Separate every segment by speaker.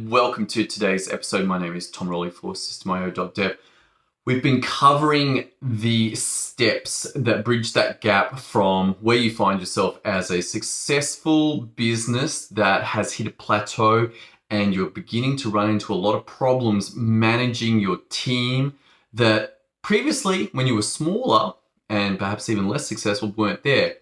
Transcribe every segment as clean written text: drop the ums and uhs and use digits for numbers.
Speaker 1: and welcome to today's episode. My name is Tom Rolley for systemio.dev. We've been covering the steps that bridge that gap from where you find yourself as a successful business that has hit a plateau and you're beginning to run into a lot of problems managing your team that previously, when you were smaller and perhaps even less successful, weren't there.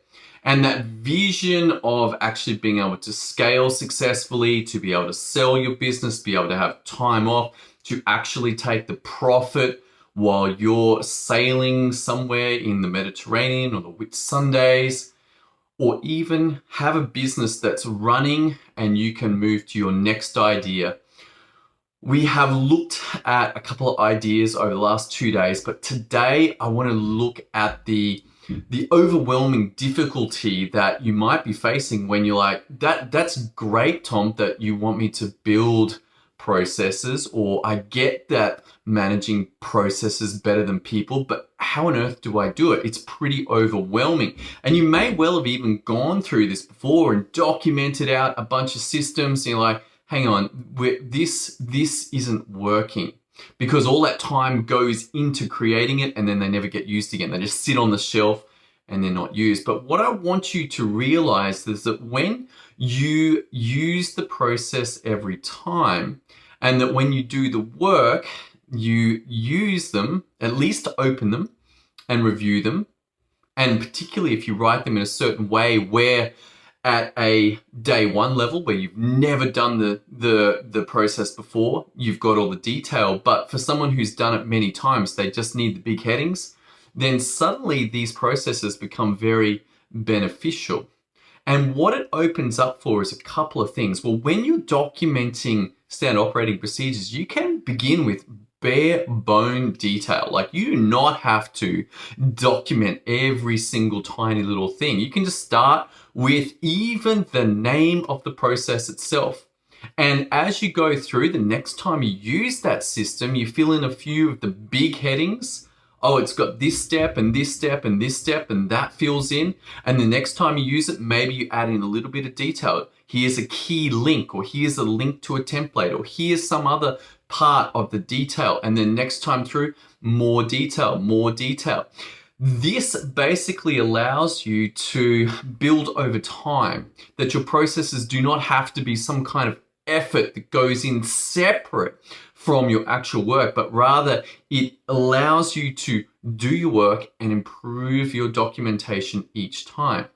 Speaker 1: And that vision of actually being able to scale successfully, to be able to sell your business, be able to have time off, to actually take the profit while you're sailing somewhere in the Mediterranean or the Whitsundays, or even have a business that's running and you can move to your next idea. We have looked at a couple of ideas over the last 2 days, but today I want to look at the overwhelming difficulty that you might be facing when you're like, that's great, Tom, that you want me to build processes, or I get that managing processes better than people, but how on earth do I do it? It's pretty overwhelming. And you may well have even gone through this before and documented out a bunch of systems and you're like, hang on, this isn't working. Because all that time goes into creating it and then they never get used again. They just sit on the shelf and they're not used. But what I want you to realize is that when you use the process every time, and that when you do the work, you use them, at least to open them and review them. And particularly if you write them in a certain way where at a day one level where you've never done the process before, you've got all the detail, but for someone who's done it many times, they just need the big headings, then suddenly these processes become very beneficial. And what it opens up for is a couple of things. Well, when you're documenting standard operating procedures, you can begin with bare bone detail. Like, you do not have to document every single tiny little thing. You can just start with even the name of the process itself. And as you go through, the next time you use that system, you fill in a few of the big headings. Oh, it's got this step and this step and this step, and that fills in. And the next time you use it, maybe you add in a little bit of detail. Here's a key link, or here's a link to a template, or here's some other part of the detail. And then next time through, more detail, more detail. This basically allows you to build over time, that your processes do not have to be some kind of effort that goes in separate from your actual work, but rather it allows you to do your work and improve your documentation each time.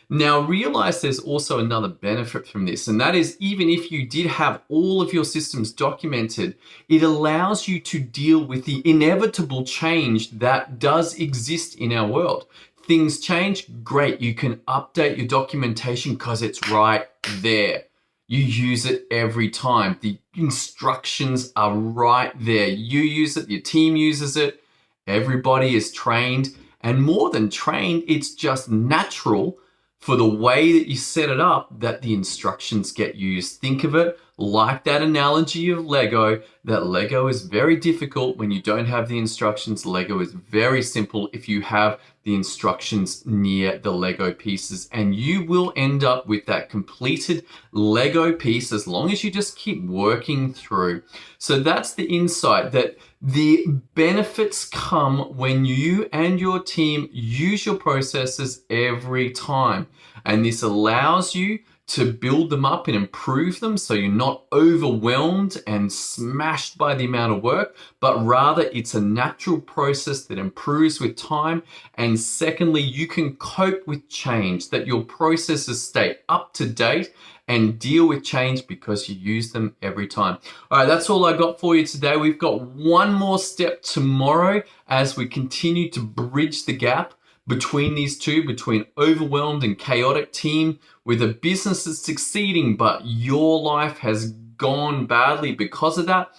Speaker 1: Now, realize there's also another benefit from this, and that is, even if you did have all of your systems documented, it allows you to deal with the inevitable change that does exist in our world. Things change, great, you can update your documentation because it's right there. You use it every time. The instructions are right there. You use it, your team uses it, everybody is trained, and more than trained, it's just natural for the way that you set it up that the instructions get used. Think of it like that analogy of Lego, that Lego is very difficult when you don't have the instructions. Lego is very simple if you have the instructions near the Lego pieces, and you will end up with that completed Lego piece as long as you just keep working through. So that's the insight, that the benefits come when you and your team use your processes every time. And this allows you to build them up and improve them so you're not overwhelmed and smashed by the amount of work, but rather it's a natural process that improves with time. And secondly, you can cope with change, that your processes stay up to date and deal with change because you use them every time. All right, that's all I got for you today. We've got one more step tomorrow as we continue to bridge the gap between these two, between overwhelmed and chaotic team with a business that's succeeding, but your life has gone badly because of that,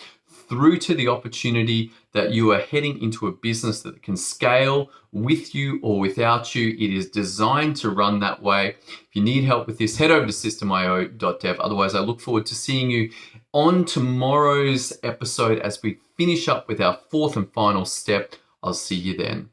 Speaker 1: through to the opportunity that you are heading into a business that can scale with you or without you. It is designed to run that way. If you need help with this, head over to systemio.dev. Otherwise, I look forward to seeing you on tomorrow's episode as we finish up with our fourth and final step. I'll see you then.